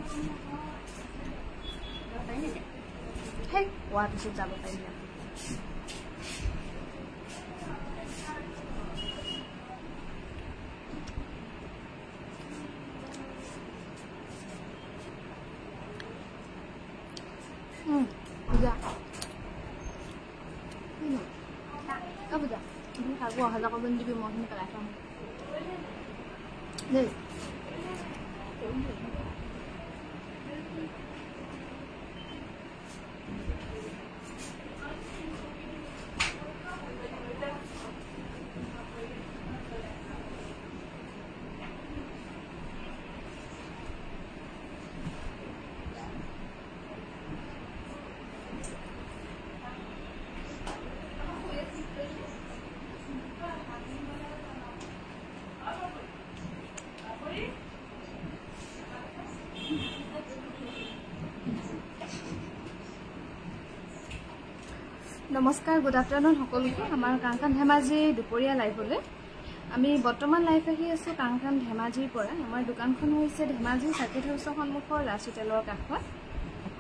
Hey, what is it যাব পাৰিম না বুজা বুজা তুমি খাব অহা কৰিম দিবি মই পেলাই থম দেই নমস্কাৰ গুড আফটাৰনুন সকলোকে আমাৰ কাংখান ধেমাজি দুপৰীয়া লাইভলে আমি বৰ্তমান লাইভ আহি আছো কাংখান ধেমাজিৰ পৰা আমাৰ দোকানখন হৈছে ধেমাজি সাৰ্কিট হাউছৰ সন্মুখৰ ৰাজ হোটেলৰ কাষত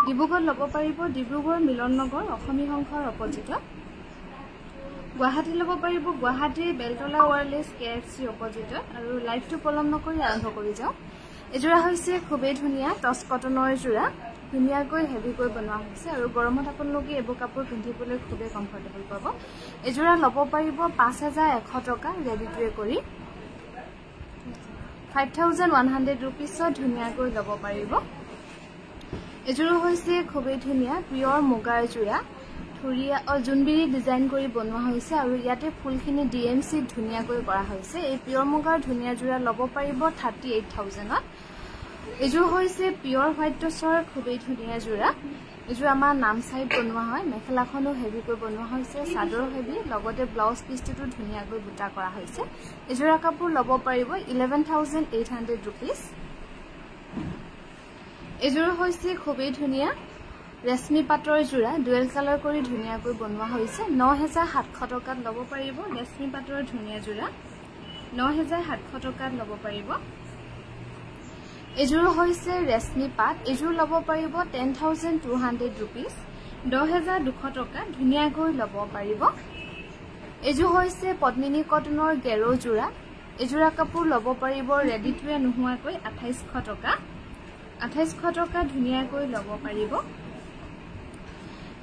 ডিব্ৰুগড় ল'ব পাৰিব ডিব্ৰুগড় মিলন নগৰ অসমী সংঘৰ অপজিটত গুৱাহাটী ল'ব পাৰিব গুৱাহাটীৰ বেলতলা ৱাৰলেছ KFC অপজিটত আৰু লাইভটো পলম নকৰি আৰম্ভ কৰি যাওঁ এজোৰা হৈছে খুবেই ধুনীয়া টছ কটনৰ জোৰা ধুনীয়াকৈ হেভিকৈ বনোৱা হৈছে আৰু গৰমত আপোনালোকে এবোৰ কাপোৰ পিন্ধিবলৈ খুবেই কমফৰ্টেবল পাব এজোৰা ল'ব পাৰিব 5100 টকা ৰেডি টু কৰি 5100 ৰুপিছত ধুনীয়াকৈ ল'ব পাৰিব এজোৰা হৈছে খুবেই ধুনীয়া পিয়ৰ মুগাৰ জোৰা থুৰিয়া জুনবিৰি ডিজাইন কৰি বনোৱা হৈছে আৰু ইয়াতে ফুলখিনি DMC ধুনীয়াকৈ কৰা হৈছে এই পিয়ৰ মুগাৰ ধুনীয়া জোৰা ল'ব পাৰিব 38000ত এজোৰ হৈছে পিয়ৰ হোৱাইট টছৰ খুবেই ধুনীয়া জোৰা এজোৰ আমাৰ নাম চাই বনোৱা হয় মেখেলাখনো হেভিকৈ বনোৱা হৈছে চাদৰ হেভি লগতে ব্লাউজ পিছটো ধুনীয়াকৈ বুটা কৰা হৈছে এজোৰা কাপোৰ ল'ব পাৰিব 11800 ৰুপিস এজোৰ হৈছে খুবেই ধুনীয়া ৰেশমি পাটৰ জোৰা ডুৱেল কালাৰ কৰি ধুনীয়াকৈ বনোৱা হৈছে 9700 টকাত ল'ব পাৰিব ৰেশমি পাটৰ ধুনীয়া জোৰা 9700 টকাত ল'ব পাৰিব এজোৰ হৈছে ৰেশমি পাট এজোৰ ল'ব পাৰিব 10200 ৰুপিস 10200 টকা ধুনীয়াকৈ ল'ব পাৰিব এজোৰ হৈছে পদ্মিনী কটনৰ গেৰো জোৰা এজোৰা কাপোৰ ল'ব পাৰিব ৰেডি টু নোহোৱাকৈ 2800 টকা 2800 টকা ধুনীয়াকৈ ল'ব পাৰিব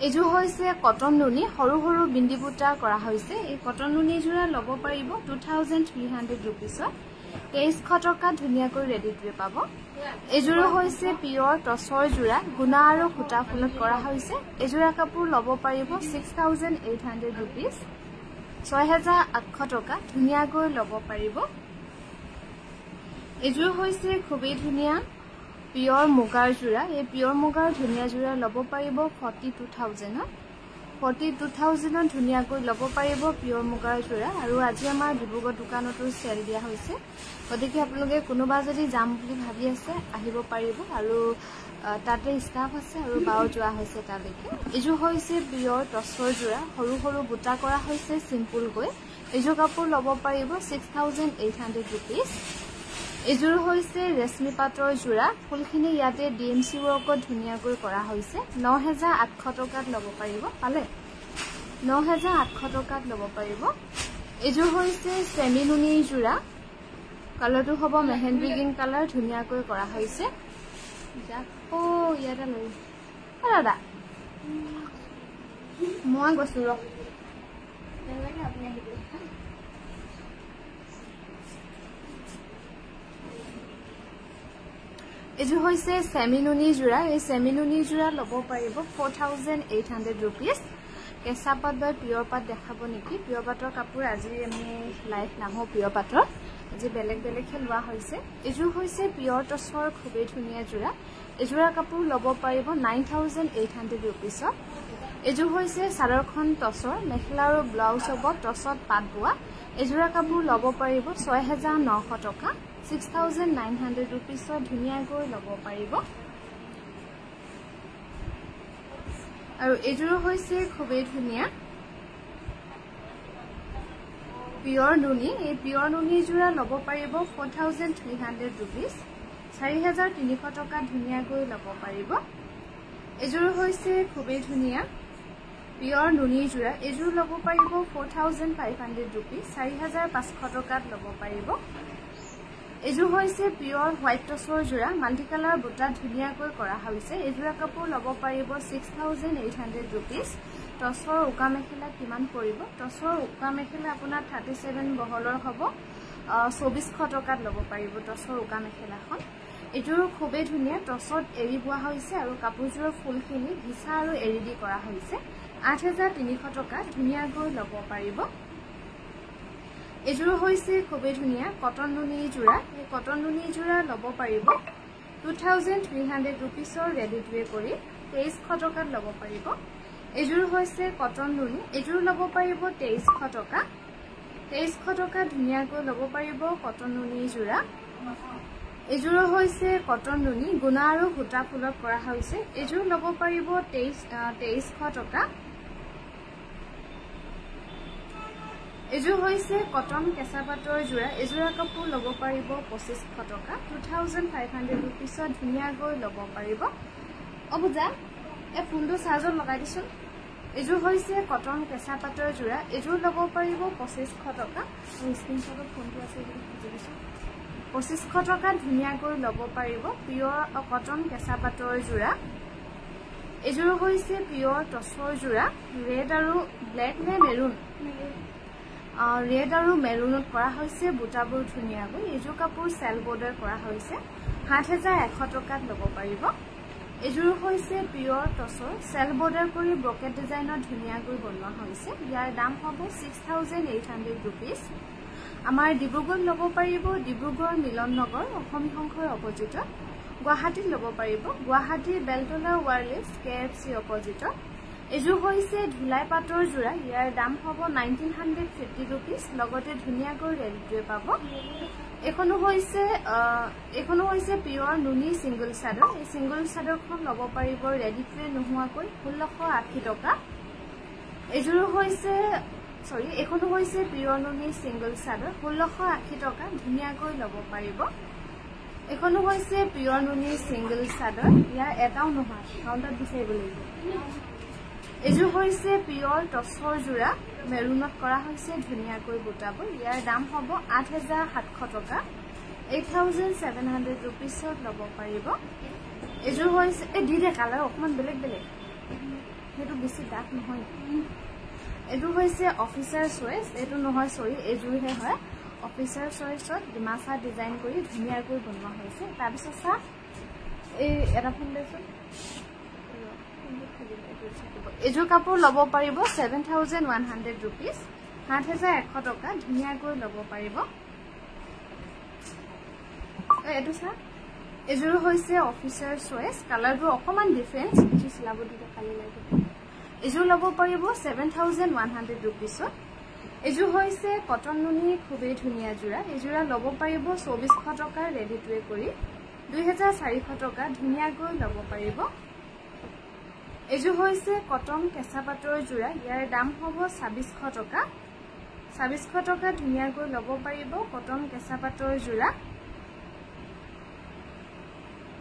এজোৰ হৈছে কটন নুনি সৰু সৰু বিন্দি বুটা কৰা হৈছে এই কটন নুনি জোৰা ল'ব পাৰিব 2300 ৰুপিসত 2300 টকা ধুনীয়াকৈ ৰেডি টু পাব এজোৰ হৈছে পিয়ৰ টছৰ জোৰা গুণা আৰু খুটা ফুলত কৰা হৈছে এজোৰা কাপোৰ ল'ব পাৰিব 6800 ৰুপিস 6800 টকা ধুনীয়াকৈ ল'ব পাৰিব এজোৰ হৈছে খুবেই ধুনীয়া পিয়ৰ মুগাৰ জোৰা এই পিয়ৰ মুগাৰ ধুনীয়া জোৰা ল'ব পাৰিব 42000ত 42000ত ধুনীয়াকৈ ল'ব পাৰিব পিয়ৰ মুগাৰ জোৰা আৰু আজি আমাৰ ডিব্ৰুগড় দোকানতো চেল দিয়া হৈছে গতিকে আপোনালোকে কোনোবা যদি যাম বুলি ভাবি আছে আহিব পাৰিব আৰু তাতে ষ্টাফ আছে আৰু বাও যোৱা হৈছে তালৈকে এজোৰ হৈছে পিয়ৰ টছৰ জোৰা সৰু সৰু বুটা কৰা হৈছে সিম্পল গৈ এজোৰ কাপোৰ ল'ব পাৰিব 6800 ৰুপিস এজোৰ হৈছে ৰেশমি পাটৰ জোৰা ফুলখিনি ইয়াতে DMC ৱৰ্কত ধুনীয়াকৈ কৰা হৈছে 9800 টকাত ল'ব পাৰিব পালে 9800 টকাত ল'ব পাৰিব এজোৰ হৈছে সেমি নুনি জোৰা কালাৰটো হ'ব মেহেন্দি গ্ৰীণ কালাৰ ধুনীয়াকৈ কৰা হৈছে যাকো ইয়াতে লৈ দাদা মই গৈছো ৰ লাগে আপুনি আহিব এজোৰ হৈছে সেমি নুনি জোৰা এই সেমি নুনি জোৰা ল'ব পাৰিব 4800 ৰুপিস কেঁচা পাট বা পিয়ৰ পাট দেখাব নেকি পিয়ৰ পাটৰ কাপোৰ আজি আমি লাইভ নাহো পিয়ৰ পাটৰ আজি বেলেগ বেলেগ লোৱা হৈছে এজোৰ হৈছে পিয়ৰ টছৰ খুবেই ধুনীয়া জোৰা এজোৰা কাপোৰ ল'ব পাৰিব 9800 ৰুপিসত এজোৰ হৈছে চাদৰখন টছৰ মেখেলা আৰু ব্লাউজ হ'ব টছত পাট বোৱা এজোৰা কাপোৰ ল'ব পাৰিব 6900 টকা 6900 ৰুপিসত ধুনীয়াকৈ ল'ব পাৰিব আৰু এজোৰ হৈছে খুবেই ধুনীয়া পিয়ৰ নুনি এই পিয়ৰ নুনি জোৰা ল'ব পাৰিব 4300 ৰুপিস 4300 টকা ধুনিয়াকৈ ল'ব পাৰিব এজোৰ হৈছে খুবেই ধুনিয়া পিয়ৰ নুনি জোৰা এজোৰ ল'ব পাৰিব 4500 रुपीस 4500 টকাত ল'ব পাৰিব এজোৰ হৈছে পিয়ৰ হোৱাইট টছৰ জোৰা মাল্টি কালাৰ বুটা ধুনিয়াকৈ কৰা হৈছে এজোৰা কাপোৰ ল'ব পাৰিব 6800 रुपीस টছৰ উকা মেখেলা কিমান পৰিব টছৰ উকা মেখেলা আপোনাৰ 37 বহলৰ হ'ব 2400 টকাত ল'ব পাৰিব টছৰ উকা মেখেলাখন এজোৰ খুবেই ধুনিয়া টছত এৰি বোৱা হৈছে আৰু কাপোৰজোৰৰ ফুলখিনি ঘিছা আৰু এৰি দি কৰা হৈছে 8300 টকা ধুনিয়াকৈ ল'ব পাৰিব এজোৰ হৈছে খুবেই ধুনিয়া কটন নুনি জোৰা এই কটন নুনি জোৰা ল'ব পাৰিব 2300 रुपीसৰ ৰেডি টু কৰি 2300 টকাত ল'ব পাৰিব এজোৰ হৈছে কটন নুনি এজোৰ ল'ব পাৰিব 2300 টকা 2300 টকা ধুনিয়াকৈ ল'ব পাৰিব কটন নুনি জোৰা এজোৰ হৈছে কটন নুনি গুণা আৰু হুটা ফুলত কৰা হৈছে এজোৰ ল'ব পাৰিব 2300 টকা এজোৰ হৈছে কটন কেঁচা পাটৰ জোৰা এজোৰা কাপোৰ ল'ব পাৰিব 2500 টকা 2500 रुपीसত ধুনিয়াকৈ ল'ব পাৰিব অবুজা এ ফুলটো চাৰ্জত লগাই দিছো এজোৰ হৈছে কটন কেঁচা পাটৰ জোৰা এজোৰ ল'ব পাৰিব 2500 টকা স্ক্ৰিনশ্বটত ফোনটো আছে বুলি বুজি দিছো 2500 টকা ধুনিয়াকৈ ল'ব পাৰিব পিয়ৰ কটন কেঁচা পাটৰ জোৰা এজোৰ হৈছে পিয়ৰ টছৰ জোৰা ৰেড আৰু ব্লেক নে মেৰুন ৰেড আৰু মেৰুনত কৰা হৈছে বুটাবোৰ ধুনিয়াকৈ এজোৰ কাপোৰ সেল বৰ্ডাৰ কৰা হৈছে 7100 টকাত ল'ব পাৰিব এজোৰ হৈছে পিয়ৰ টছৰ সেল বৰ্ডাৰ কৰি ব্ৰকেট ডিজাইনৰ ধুনিয়াকৈ বনোৱা হৈছে ইয়াৰ দাম হ'ব 6800 रुपीस আমাৰ ডিব্ৰুগড় ল'ব পাৰিব ডিব্ৰুগড় মিলন নগৰ অসমী সংঘৰ অপজিটত গুৱাহাটীত ল'ব পাৰিব গুৱাহাটীৰ বেলতলা ৱাৰলেছ KFC অপজিটত এজোৰ হৈছে ধুলাই পাটৰ জোৰা ইয়াৰ দাম হ'ব 1950 रुपीस লগতে ধুনিয়াকৈ ৰেডি পাব এখনো হৈছে পিয়ৰ নুনি সিঙ্গল চাদৰ এই সিঙ্গল চাদৰখন ল'ব পাৰিব ৰেডি টু নোহোৱাকৈ 1680 টকা এজোৰ হৈছে এখনো হৈছে পিয়ৰ নুনি সিঙ্গল চাদৰ 1680 টকা ধুনিয়াকৈ ল'ব পাৰিব এখনো হৈছে পিয়ৰ নুনি সিঙ্গল চাদৰ ইয়াৰ এটাও নহয় কাউণ্টাৰত বিচাৰিব লাগিব এজোৰ হৈছে পিয়ৰ টছৰ জোৰা মেৰুনত কৰা হৈছে ধুনিয়াকৈ বুটাবোৰ ইয়াৰ দাম হ'ব 8700 টকা 8700 रुपीसত ল'ব পাৰিব এজোৰ হৈছে এ দিদে কালাৰ অকমান বেলেগ বেলেগ হেতু বেছি ডাক নহয় এজোৰ হৈছে অফিচাৰ চয়েস এটো নহয় সৰি এজোৰহে হয় অফিচাৰ চয়েসত ডিমাছা ডিজাইন কৰি ধুনিয়াকৈ বনোৱা হৈছে তাৰ পিছত সা এই এটা ফোন দেছো এজোৰ কাপোৰ ল'ব পাৰিব 7100 रुपीस 7100 টকা ধুনিয়াকৈ ল'ব পাৰিব এটো সা এজোৰ হৈছে অফিচাৰ চয়েস কালাৰটো অকমান ডিফাৰেন্স কিছু স্লাব দিতে খালি লাগে এজোৰ ল'ব পাৰিব 7100 रुपीस এজোৰ হৈছে কটন নুনি খুবেই ধুনিয়া জোৰা এজোৰা ল'ব পাৰিব 2400 টকা ৰেডি টু কৰি 2400 টকা ধুনিয়াকৈ ল'ব পাৰিব এজোৰ হৈছে কটন কেঁচা পাটৰ জোৰা ইয়াৰ দাম হ'ব 2600 টকা 2600 টকা ধুনিয়াকৈ ল'ব পাৰিব কটন কেঁচা পাটৰ জোৰা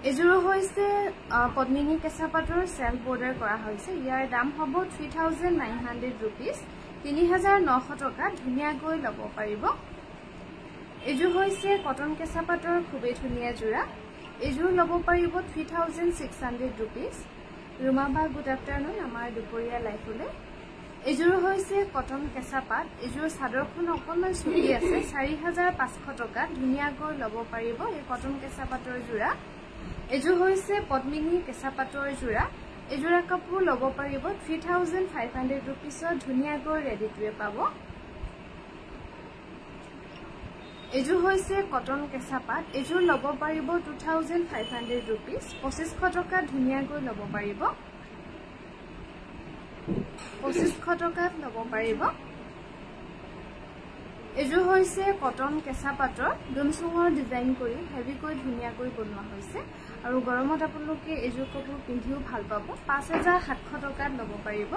এজোৰ হৈছে পদ্মিনী কেঁচা পাটৰ সেল বৰ্ডাৰ কৰা হৈছে ইয়াৰ দাম হ'ব 3900 रुपीस 3900 টকা ধুনিয়াকৈ ল'ব পাৰিব এজোৰ হৈছে কটন কেঁচা পাটৰ খুবেই ধুনিয়া জোৰা এজোৰ ল'ব পাৰিব 3600 रुपीस ৰুমাবা গুড আফটাৰনুন আমাৰ দুপৰীয়া লাইফলে এজোৰ হৈছে কটন কেঁচা পাট এজোৰ চাদৰখন অকমান চুটি আছে 4500 টকা ধুনিয়াকৈ ল'ব পাৰিব এই কটন কেঁচা পাটৰ জোৰা এজোৰ হৈছে পদ্মিনী কেঁচা পাটৰ জোৰা এজোৰা কাপোৰ ল'ব পাৰিব 3500 रुपीसত ধুনিয়াকৈ ৰেডি টু পাব এজোৰ হৈছে কটন কেঁচা পাট এজোৰ ল'ব পাৰিব 2500 रुपीस 2500 টকা ধুনিয়াকৈ ল'ব পাৰিব 2500 টকাত ল'ব পাৰিব এজোৰ হৈছে কটন কেঁচা পাটৰ ডুমচুঙৰ ডিজাইন কৰি হেভিকৈ ধুনিয়াকৈ বনোৱা হৈছে আৰু গৰমত আপোনালোকে এজোৰ কাপোৰ পিন্ধিও ভাল পাব 5700 টকাত ল'ব পাৰিব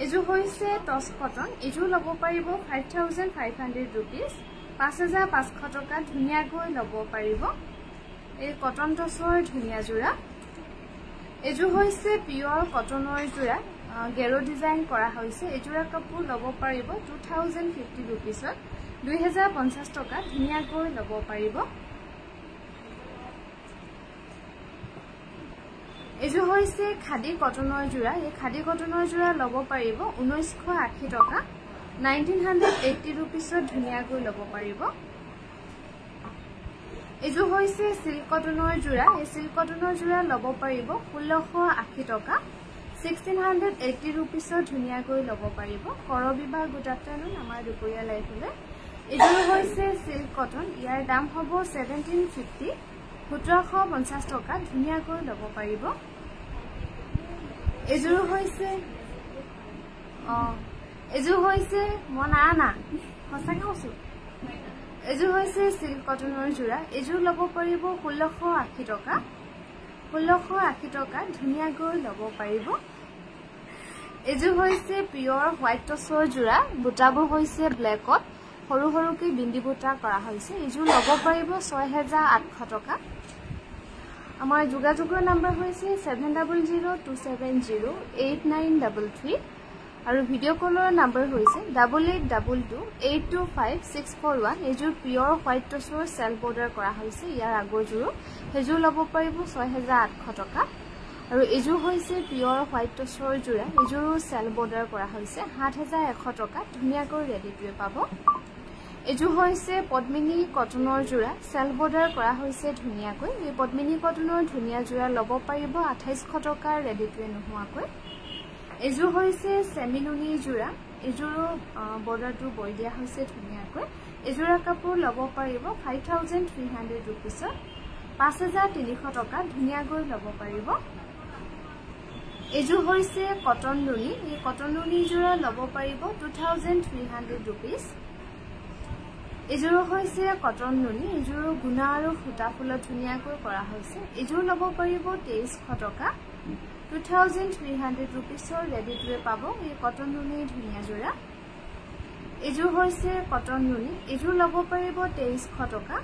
এজোৰ হৈছে টছ কটন এজোৰ ল'ব পাৰিব 5500 रुपीस 5500 টকা ধুনিয়াকৈ ল'ব পাৰিব এই কটন টছৰ ধুনিয়া জোৰা এজু হৈছে পিওৰ কটনৰ জোৰা গেৰো ডিজাইন কৰা হৈছে এজোৰা কাপোৰ লব পাৰিব 2050 रुपीसত 2050 টকা ধুনিয়াকৈ লব পাৰিব এজু হৈছে খাদি কটনৰ জোৰা এই খাদি কটনৰ জোৰা লব পাৰিব 1980 টকা 1980 रुपीसত ধুনিয়াকৈ লব পাৰিব এজু হৈছে সিল্ক কটনৰ জোৰা এই সিল্ক কটনৰ জোৰা লব পাৰিব 1680 টকা 1680 रुपीसত ধুনিয়াকৈ লব পাৰিব কৰবিবা গুড আফটাৰনুন আমাৰ দুপৰীয়া লাইফলে এজু হৈছে সিল্ক কটন ইয়াৰ দাম হ'ব 1750 1750 টকা ধুনিয়াকৈ লব পাৰিব এজু হৈছে মনানা হসাকে হসু এজু হৈছে সিল্ক কটনৰ জোৰা এজু লব পাৰিব 1680 টকা 1680 টকা ধুনিয়াকৈ লব পাৰিব এজু হৈছে পিওৰ হোয়াইট টছৰ জোৰা বুটাবোৰ হৈছে ব্ল্যাকত সৰু সৰুকৈ বিন্দি বুটা কৰা হৈছে এজু লব পাৰিব 6800 টকা আমাৰ যোগাযোগৰ নম্বৰ হৈছে 7002708933 আৰু ভিডিও কলৰ নম্বৰ হৈছে 8822825641 এজু পিওৰ হোয়াইট টছৰ সেল বৰ্ডাৰ কৰা হৈছে ইয়াৰ আগৰ জোৰ হেজু লব পাৰিব 6800 টকা আৰু এজু হৈছে পিওৰ হোয়াইট টছৰ জোৰা এজুৰো সেল বৰ্ডাৰ কৰা হৈছে 7100 টকা ধুনিয়াকৈ ৰেডি টুৱে পাব এজু হৈছে পদ্মিনী কটনৰ জোৰা সেল বৰ্ডাৰ কৰা হৈছে ধুনিয়াকৈ এই পদ্মিনী কটনৰ ধুনিয়া জোৰা লব পাৰিব 2800 টকা ৰেডি টুৱে নোহোৱাকৈ এজু হৈছে সেমিনুনি জোৰা এজুৰো বৰ্ডাৰটো বৈ দিয়া হৈছে ধুনিয়াকৈ এজোৰা কাপোৰ লব পাৰিব 5300 रुपीसত 5300 টকা ধুনিয়াকৈ লব পাৰিব এজু হৈছে কটন নুনি এই কটন নুনি জোৰা লব পাৰিব 2300 रुपीस এজুৰো হৈছে কটন নুনি এজুৰো গুণা আৰু ফুটা ফুলত ধুনিয়াকৈ কৰা হৈছে এজু লব পাৰিব 2300 টকা 2300 रुपीसৰ ৰেডি টুৱে পাব এই কটন নুনি ধুনিয়া জোৰা এজু হৈছে কটন নুনি এজু লব পাৰিব 2300 টকা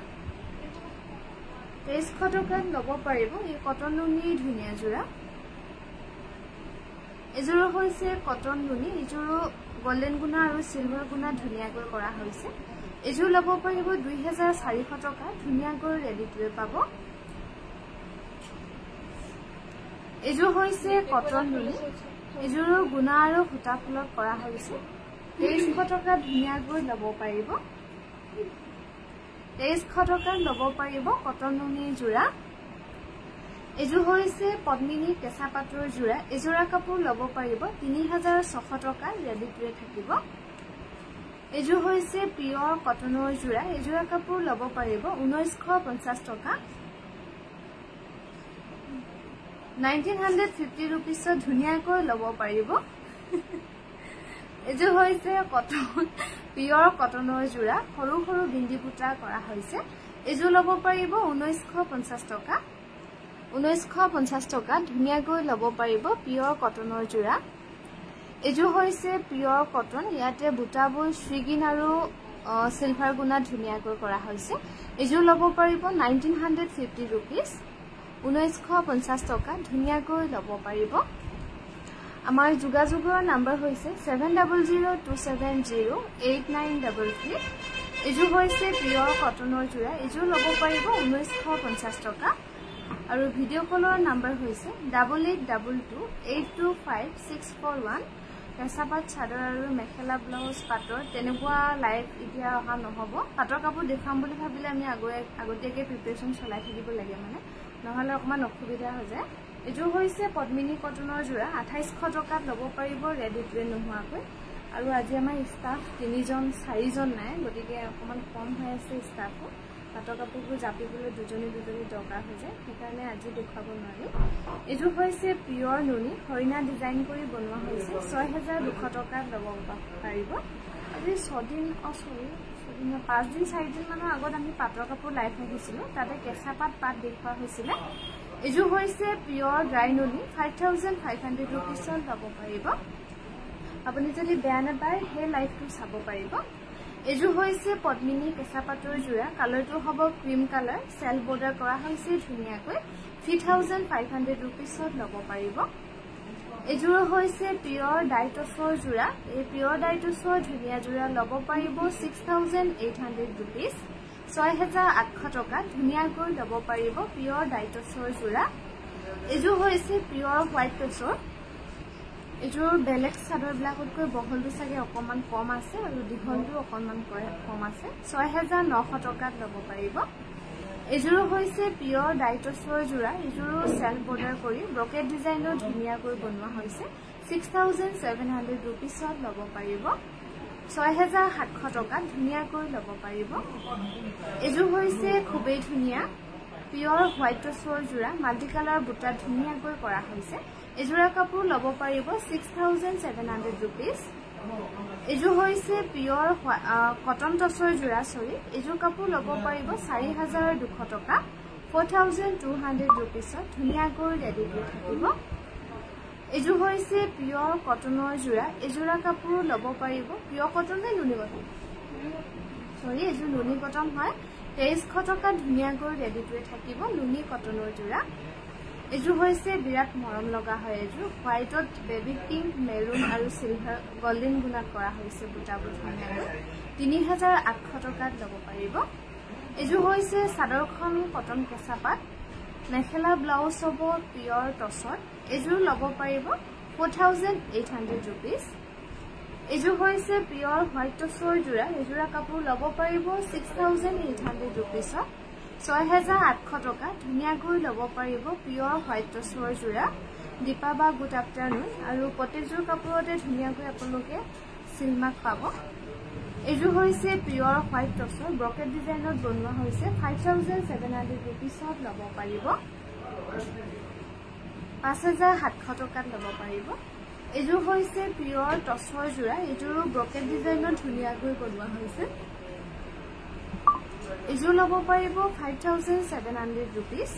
2300 টকাত লব পাৰিব এই কটন নুনি ধুনিয়া জোৰা এজুৰো হৈছে কটন নুনি এজুৰো গোল্ডেন গুণা আৰু সিলভাৰ গুণা ধুনিয়াকৈ কৰা হৈছে এজু লব পাৰিব 2400 টকা ধুনিয়াকৈ ৰেডি টুৱে পাব এজু হৈছে কটন নুনি এজুৰো গুণা আৰু ফুটা ফুলত কৰা হৈছে 2300 টকা ধুনিয়াকৈ লব পাৰিব 2300 টকা লব পাৰিব কটন নুনি জোৰা এজু হৈছে পদ্মিনী কেঁচা পাটৰ জোৰা এজোৰা কাপোৰ লব পাৰিব 3600 টকা ৰেডি টুৱে থাকিব এজু হৈছে পিওৰ কটনৰ জোৰা এজোৰা কাপোৰ লব পাৰিব 1950 টকা 1950 रुपीसত ধুনিয়াকৈ লব পাৰিব এজু হৈছে কটন পিওৰ কটনৰ জোৰা সৰু সৰু বিন্দি বুটা কৰা হৈছে এজু লব পাৰিব 1950 টকা 1950 টকা ধুনিয়াকৈ লব পাৰিব পিওৰ কটনৰ জোৰা এজু হৈছে পিওৰ কটন ইয়াতে বুটাবোৰ শ্ৰীগিন আৰু সিলভাৰ গুণা ধুনিয়াকৈ কৰা হৈছে এজু লব পাৰিব 1950 रुपीस 1950 টকা ধুনিয়াকৈ লব পাৰিব আমাৰ যোগাযোগৰ নম্বৰ হৈছে 7002708933 এজু হৈছে পিওৰ কটনৰ জোৰা এজু লব পাৰিব 1950 টকা আৰু ভিডিও কলৰ নম্বৰ হৈছে 8822825641 কেঁচাপাত চাদৰ আৰু মেখেলা ব্লাউজ পাটৰ তেনেকুৱা লাইভ এতিয়া অহা নহব পাটৰ কাপোৰ দেখাম বুলি ভাবিলে আমি আগতীয়াকৈ প্ৰিপাৰেচন চলাই থাকিব লাগে মানে নহলে অকমান অসুবিধা হৈ যায় এজু হৈছে পদ্মিনী কটনৰ জোৰা 2800 টকাত লব পাৰিব ৰেডি টুৱে নোহোৱাকৈ আৰু আজি আমাৰ ষ্টাফ 3জন 4জন নাই গতিকে অকমান কম হৈ আছে ষ্টাফো পাটৰ কাপোৰবোৰ জাপিবলৈ দুজনী দৰকাৰ হৈ যায় সেইকাৰণে আজি দেখাব নোৱাৰি এজু হৈছে পিওৰ নুনি হৰিণা ডিজাইন কৰি বনোৱা হৈছে 6200 টকাত লব পাৰিব আজি 6 দিন 5 দিন 4 দিন মানৰ আগত আমি পাটৰ কাপোৰ লাইভ আহিছিলো তাতে কেঁচা পাট দেখুৱা হৈছিলে এজু হৈছে পিওৰ ড্ৰাই নুনি 5500 रुपीसত লব পাৰিব আপুনি যদি বেয়া নাপায় হে লাইভটো চাব পাৰিব এযোৰ হৈছে পদ্মিনী কেঁচা পাটৰ যোৰা কালাৰটো হ'ব ক্ৰীম কালাৰ সেল বৰ্ডাৰ কৰা হৈছে ধুনিয়াকৈ 3500 रुपीसত ল'ব পাৰিব এযোৰ হৈছে পিওৰ ডাইটছৰ যোৰা এই পিওৰ ডাইটছৰ ধুনিয়া যোৰা ল'ব পাৰিব 6800 रुपीस 6800 টকা ধুনিয়াকৈ ল'ব পাৰিব পিওৰ ডাইটছৰ যোৰা এযোৰ হৈছে পিওৰ হোৱাইট টছৰ এযোৰ বেলেগ চাদৰ বিলাকতকৈ বহলটো চাগে অকমান কম আছে আৰু দীঘলটো অকমান কম আছে 6900 টকাত ল'ব পাৰিব এযোৰ হৈছে পিওৰ ডাইটছৰ যোৰা এযোৰ সেল বৰ্ডাৰ কৰি ব্ৰকেট ডিজাইনৰ ধুনিয়াকৈ বনোৱা হৈছে 6700 रुपीसত ল'ব পাৰিব 6700 টকাত ধুনিয়াকৈ ল'ব পাৰিব এযোৰ হৈছে খুবেই ধুনিয়া পিওৰ হোৱাইট টছৰ যোৰা মাল্টি কালাৰ বুটা ধুনিয়াকৈ কৰা হৈছে এযোৰা কাপোৰ ল'ব পাৰিব 6700 रुपीस এযোৰ হৈছে পিওৰ কটন টছৰ যোৰা এযোৰ কাপোৰ ল'ব পাৰিব 4200 টকা 4200 रुपीसত ধুনিয়াকৈ ৰেডি হৈ থাকিব এযোৰ হৈছে পিওৰ কটনৰ যোৰা এযোৰা কাপোৰ ল'ব পাৰিব পিওৰ কটন নে নুনি কটন এযোৰ নুনি কটন হয় 2300 টকা ধুনিয়াকৈ ৰেডি হৈ থাকিব নুনি কটনৰ যোৰা এযোৰ হৈছে বিৰাট মৰম লগা হয় এযোৰ হোৱাইটত বেবি পিংক মেৰুন আৰু সিলভাৰ গোল্ডেন গুণাত কৰা হৈছে বুটাবোৰ ধুনিয়াকৈ 3800 টকাত ল'ব পাৰিব এযোৰ হৈছে চাদৰখন কটন কেঁচা পাট মেখেলা ব্লাউজ হ'ব পিওৰ টছৰ এযোৰ ল'ব পাৰিব 4800 रुपीस এযোৰ হৈছে পিওৰ হোৱাইট টছৰ যোৰা এযোৰা কাপোৰ ল'ব পাৰিব 6800 रुपीसত 6800 টকা ধুনিয়াকৈ ল'ব পাৰিব পিওৰ হোৱাইট টছৰ যোৰা দীপা বা গুড আফটাৰনুন আৰু প্ৰত্যেকযোৰ কাপোৰতে ধুনিয়াকৈ আপোনালোকে সিলমাক পাব এযোৰ হৈছে পিওৰ হোৱাইট টছৰ ব্ৰকেট ডিজাইনত বনোৱা হৈছে 5700 रुपीसত ল'ব পাৰিব 5700 টকাত ল'ব পাৰিব এযোৰ হৈছে পিওৰ টছৰ যোৰা এযোৰ ব্ৰকেট ডিজাইনত ধুনিয়াকৈ বনোৱা হৈছে এযোৰ ল'ব পাৰিব 5700 रुपीस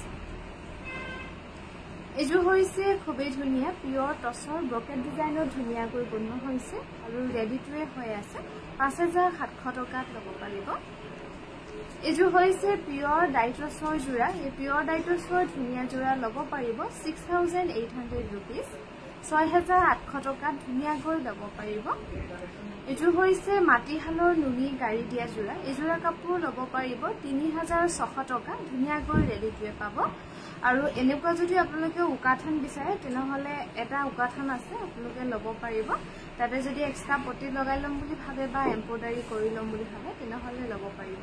এযোৰ হৈছে খুবেই ধুনিয়া পিওৰ টছৰ ব্ৰকেট ডিজাইনত ধুনিয়াকৈ বনোৱা হৈছে আৰু ৰেডি টুৱে হৈ আছে 5700 টকাত ল'ব পাৰিব এযোৰ হৈছে পিওৰ ডাইটছৰ যোৰা এই পিওৰ ডাইটছৰ ধুনিয়া যোৰা ল'ব পাৰিব 6800 रुपीस 6800 টকাত ধুনিয়াকৈ ল'ব পাৰিব এযোৰ হৈছে মাটিহালৰ নুনি গাড়ী দিয়া যোৰা এযোৰা কাপোৰ ল'ব পাৰিব 3600 টকা ধুনিয়াকৈ ৰেডি টুৱে পাব আৰু এনেকুৱা যদি আপোনালোকে উকাথান বিচাৰে তেনেহলে এটা উকাথান আছে আপোনালোকে ল'ব পাৰিব তাতে যদি এক্সট্ৰা পটি লগাই লম বুলি ভাবে বা এমব্ৰয়ডাৰী কৰি লম বুলি ভাবে তেনেহলে ল'ব পাৰিব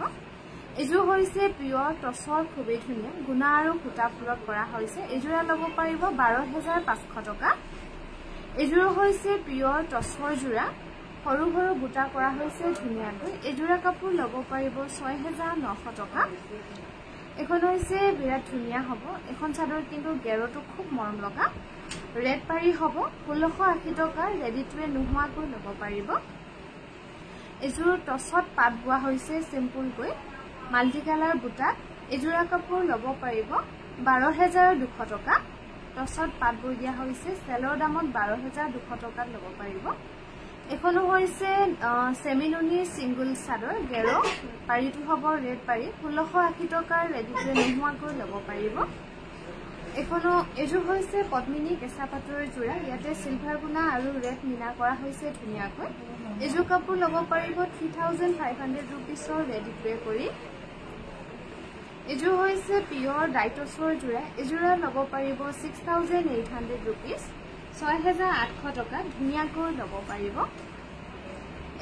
এযোৰ হৈছে পিওৰ টছৰ খুবেই ধুনিয়া গুণা আৰু খুটা ফুলত কৰা হৈছে এযোৰা ল'ব পাৰিব 12500 টকা এযোৰ হৈছে পিওৰ টছৰ যোৰা সৰু সৰু বুটা কৰা হৈছে ধুনিয়াকৈ এযোৰা কাপোৰ ল'ব পাৰিব 6900 টকা এখন হৈছে বিৰাট ধুনিয়া হ'ব এখন চাদৰ কিন্তু গেৰটো খুব মৰম লগা ৰেড পাৰি হ'ব 1680 টকা ৰেডি টুৱে নোহোৱাকৈ ল'ব পাৰিব এযোৰ টছত পাত বোৱা হৈছে সিম্পলকৈ মাল্টি কালাৰ বুটা এযোৰা কাপোৰ ল'ব পাৰিব 12200 টকা টছত পাত বৈ দিয়া হৈছে সেলৰ দামত 12200 টকাত ল'ব পাৰিব এখনো হৈছে সেমিনুনি সিঙ্গল চাদৰ গেৰো পাৰিটো হ'ব ৰেড পাৰি 1680 টকাৰ ৰেডি টুৱে নোহোৱাকৈ ল'ব পাৰিব এখনো এযোৰ হৈছে পদ্মিনী কেঁচা পাটৰ যোৰা ইয়াতে সিলভাৰ গুণা আৰু ৰেড মিনা কৰা হৈছে ধুনিয়াকৈ এযোৰ কাপোৰ ল'ব পাৰিব 3500 रुपीसৰ ৰেডি টুৱে কৰি এযোৰ হৈছে পিওৰ ডাইটছৰ যোৰা এযোৰা ল'ব পাৰিব 6800 रुपीस 6800 টকা ধুনিয়াকৈ ল'ব পাৰিব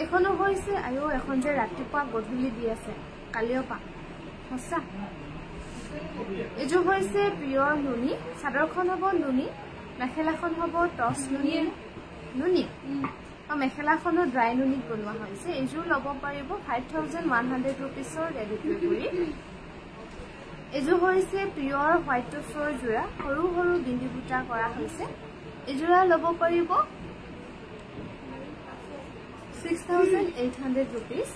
এখনো হৈছে আৰু এখন যে ৰাতিপুৱা গধূলি দি আছে কালিও পা হসা এযোৰ হৈছে পিওৰ নুনি চাদৰখন হ'ব নুনি মেখেলাখন হ'ব টছ নুনি মেখেলাখনো ড্ৰাই নুনিত বনোৱা হৈছে এযোৰ ল'ব পাৰিব 5100 रुपीसৰ ৰেডি টুৱে কৰি এযোৰ হৈছে পিওৰ হোৱাইট টছৰ যোৰা সৰু সৰু বিন্দু বুটা কৰা হৈছে এযোৰা ল'ব পাৰিব 6800 रुपीस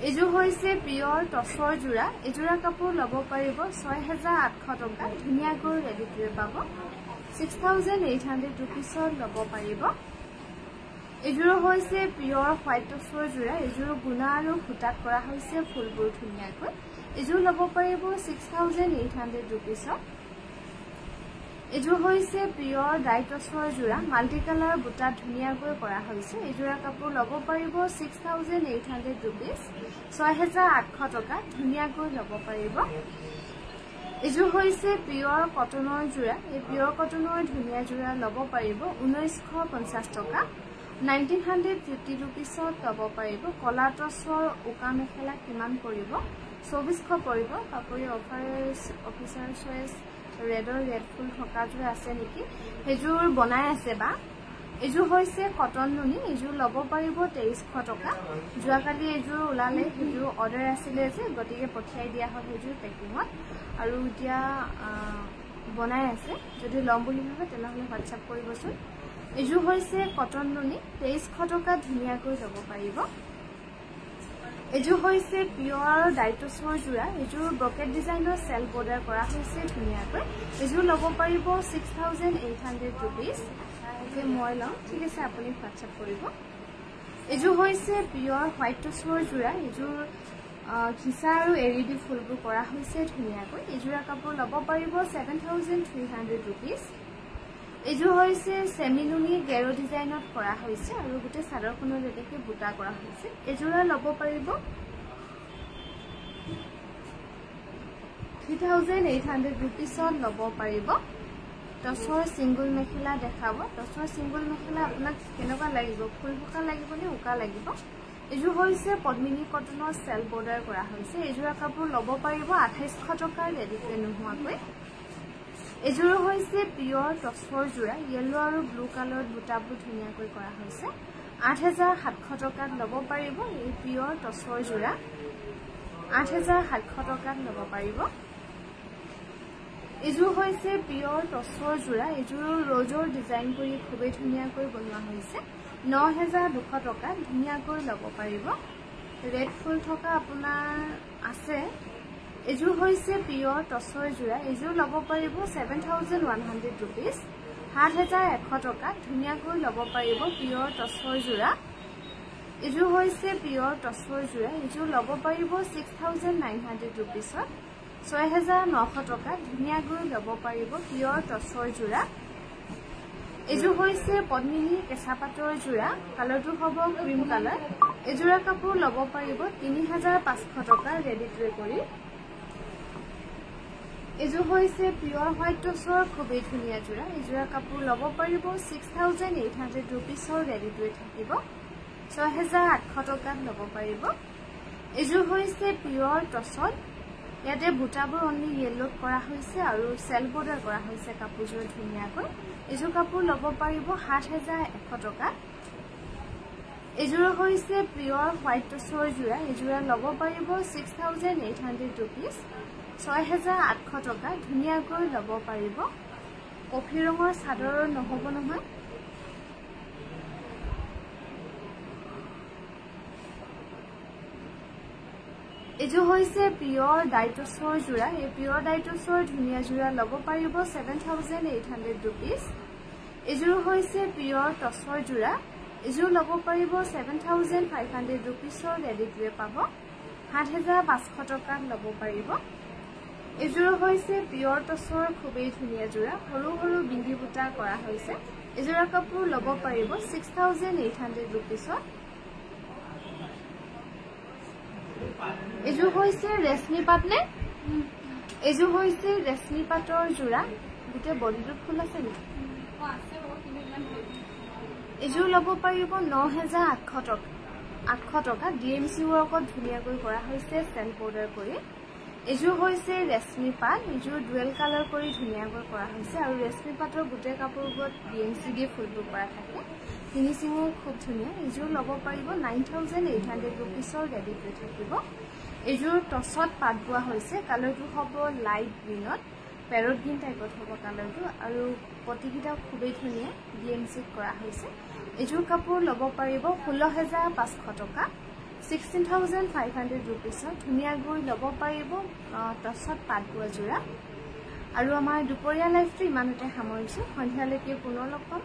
এযোৰ হৈছে পিওৰ টছৰ যোৰা এযোৰা কাপোৰ ল'ব পাৰিব 6800 টকা ধুনিয়াকৈ ৰেডি টুৱে পাব 6800 रुपीसৰ ল'ব পাৰিব এযোৰ হৈছে পিয়ৰ হোৱাইট টচৰ যোৰা এযোৰ গুণা আৰু সূতাত কৰা হৈছে ফুলবোৰ ধুনীয়াকৈ এযোৰ ল'ব পাৰিব 6800 rupees এযোৰ হৈছে পিয়ৰ ডাইট টচৰ যোৰা মাল্টি কালাৰ বুটা ধুনীয়াকৈ কৰা হৈছে এযোৰা কাপোৰ ল'ব পাৰিব 6800 rupees 6800 টকা ধুনীয়াকৈ ল'ব পাৰিব এযোৰ হৈছে পিয়ৰ কটনৰ যোৰা এই পিয়ৰ কটনৰ ধুনীয়া যোৰা ল'ব পাৰিব 1950 টকা 1950 rupees ল'ব পাৰিব কলা টচৰ উকা মেখেলা কিমান পৰিব 2400 পৰিব কাপোৰ অফিচাৰ চয়েস ৰেডৰ ৰেড ফুল থকা যোৰ আছে নেকি হেজুৰ বনাই আছে বা এযোৰ হৈছে কটন নুনি এযোৰ ল'ব পাৰিব 2300 টকা যোৱাকালি এযোৰ ওলালে হেজুৰ অৰ্ডাৰ আছিল যে গতিকে পঠিয়াই দিয়া হ'ল হেজুৰ পেকিংত আৰু এতিয়া বনাই আছে যদি লম বুলি ভাবে তেলহলে WhatsApp কৰিবচোন এযোৰ হৈছে কটন নুনি 2300 টকা ধুনীয়াকৈ ল'ব পাৰিব এযোৰ হৈছে পিয়ৰ ডাইটছৰ যোৰা এযোৰ ব্ৰকেট ডিজাইনৰ সেল বৰ্ডাৰ কৰা হৈছে ধুনীয়াকৈ এযোৰ ল'ব পাৰিব 6800 rupees একে মই লম ঠিক আছে আপুনি WhatsApp কৰিব এযোৰ হৈছে পিয়ৰ হোৱাইট টচৰ যোৰা এযোৰ ঘিসা আৰু এৰিডি ফুলবোৰ কৰা হৈছে ধুনীয়াকৈ এযোৰা কাপোৰ ল'ব পাৰিব 7300 rupees এযোৰ হৈছে সেমিনুনি গেৰো ডিজাইনত কৰা হৈছে আৰু গুটে সাদৰখনৰ লেটেকে বুটা কৰা হৈছে এযোৰা ল'ব পাৰিব 3800 rupees ল'ব পাৰিব টচৰ সিঙ্গল মেখেলা দেখাব টচৰ সিঙ্গল মেখেলা আপোনাক কেনেকুৱা লাগিব ফুল ফুকা লাগিব নে উকা লাগিব এযোৰ হৈছে পদ্মিনী কটনৰ সেল বৰ্ডাৰ কৰা হৈছে এযোৰা কাপোৰ ল'ব পাৰিব 2800 টকা ৰেডিকে নোহোৱাকৈ এযোৰ হৈছে পিয়ৰ টচৰ যোৰা ইয়েলো আৰু ব্লু কালাৰত বুটাবোৰ ধুনীয়াকৈ কৰা হৈছে 8700 টকাত ল'ব পাৰিব এই পিয়ৰ টচৰ যোৰা 8700 টকাত ল'ব পাৰিব এযোৰ হৈছে পিয়ৰ টচৰ যোৰা এযোৰ ৰজৰ ডিজাইন কৰি খুবেই ধুনীয়াকৈ বনোৱা হৈছে 9200 টকা ধুনীয়াকৈ ল'ব পাৰিব ৰেড ফুল থকা আপোনাৰ আছে এযোৰ হৈছে পিয়ৰ টচৰ যোৰা এযোৰ ল'ব পাৰিব 7100 rupees 7100 টকা ধুনীয়াকৈ ল'ব পাৰিব পিয়ৰ টচৰ যোৰা এযোৰ হৈছে পিয়ৰ টচৰ যোৰা এযোৰ ল'ব পাৰিব 6900 rupees 6900 টকা ধুনীয়াকৈ ল'ব পাৰিব পিয়ৰ টচৰ যোৰা এযোৰ হৈছে পদ্মিনী কেঁচা পাটৰ যোৰা কালাৰটো হ'ব ক্ৰীম কালাৰ এযোৰা কাপোৰ ল'ব পাৰিব 3500 টকা ৰেডি টু কৰি এযোৰ হৈছে পিয়ৰ হোৱাইট টচৰ খুবেই ধুনীয়া যোৰা এযোৰা কাপোৰ ল'ব পাৰিব 6800 rupees ৰেডি টু থাকিব 6800 টকাত ল'ব পাৰিব এযোৰ হৈছে পিয়ৰ টচত ইয়াতে বুটাবোৰ অনলি ইয়েলোত কৰা হৈছে আৰু সেল বৰ্ডাৰ কৰা হৈছে কাপোৰযোৰ ধুনীয়াকৈ এযোৰ কাপোৰ ল'ব পাৰিব 7100 টকা এযোৰ হৈছে পিয়ৰ হোৱাইট টচৰ যোৰা এযোৰা ল'ব পাৰিব 6800 rupees 6800 টকা ধুনীয়াকৈ ল'ব পাৰিব কফি ৰঙৰ চাদৰ নহব নহয় এযোৰ হৈছে পিয়ৰ ডাইটছৰ যোৰা এই পিয়ৰ ডাইটছৰ ধুনীয়া যোৰা ল'ব পাৰিব 7800 rupees এযোৰ হৈছে পিয়ৰ টচৰ যোৰা এযোৰ ল'ব পাৰিব 7500 rupees ৰেডি টু পাব 7500 টকাত ল'ব পাৰিব এযোৰ হৈছে পিয়ৰ টচৰ খুবেই ধুনীয়া যোৰা সৰু সৰু বিন্দি বুটা কৰা হৈছে এযোৰা কাপোৰ ল'ব পাৰিব 6800 rupees এযোৰ হৈছে ৰেশমি পাট নে এযোৰ হৈছে ৰেশমি পাটৰ যোৰা গুটে বডিটোত ফুল আছে নি এযোৰ ল'ব পাৰিব 9800 টকা 800 টকা ডিএমসি ৱৰ্কত ধুনীয়াকৈ কৰা হৈছে সেল বৰ্ডাৰ কৰি এযোৰ হৈছে ৰেশমি পাট এযোৰ ডুৱেল কালাৰ কৰি ধুনীয়াকৈ কৰা হৈছে আৰু ৰেশমি পাটৰ গুটে কাপোৰবোৰত ডিএমসি দিয়ে ফুলবোৰ কৰা থাকে ফিনিশিংও খুব ধুনীয়া এযোৰ ল'ব পাৰিব 9800 rupees ৰেডি টু থাকিব এযোৰ টচত পাট বোৱা হৈছে কালাৰটো হ'ব লাইট গ্ৰীনত পেৰট গ্ৰীন টাইপত হ'ব কালাৰটো আৰু পটিকিটা খুবেই ধুনীয়া ডিএমসিত কৰা হৈছে এযোৰ কাপোৰ ল'ব পাৰিব 16500 টকা 16500 rupees ধুনীয়াকৈ ল'ব পাৰিব টচত পাট বোৱা যোৰা আৰু আমাৰ দুপৰীয়া লাইফটো ইমানতে সামৰিছো সন্ধিয়ালৈকে পুনৰ লগ পাম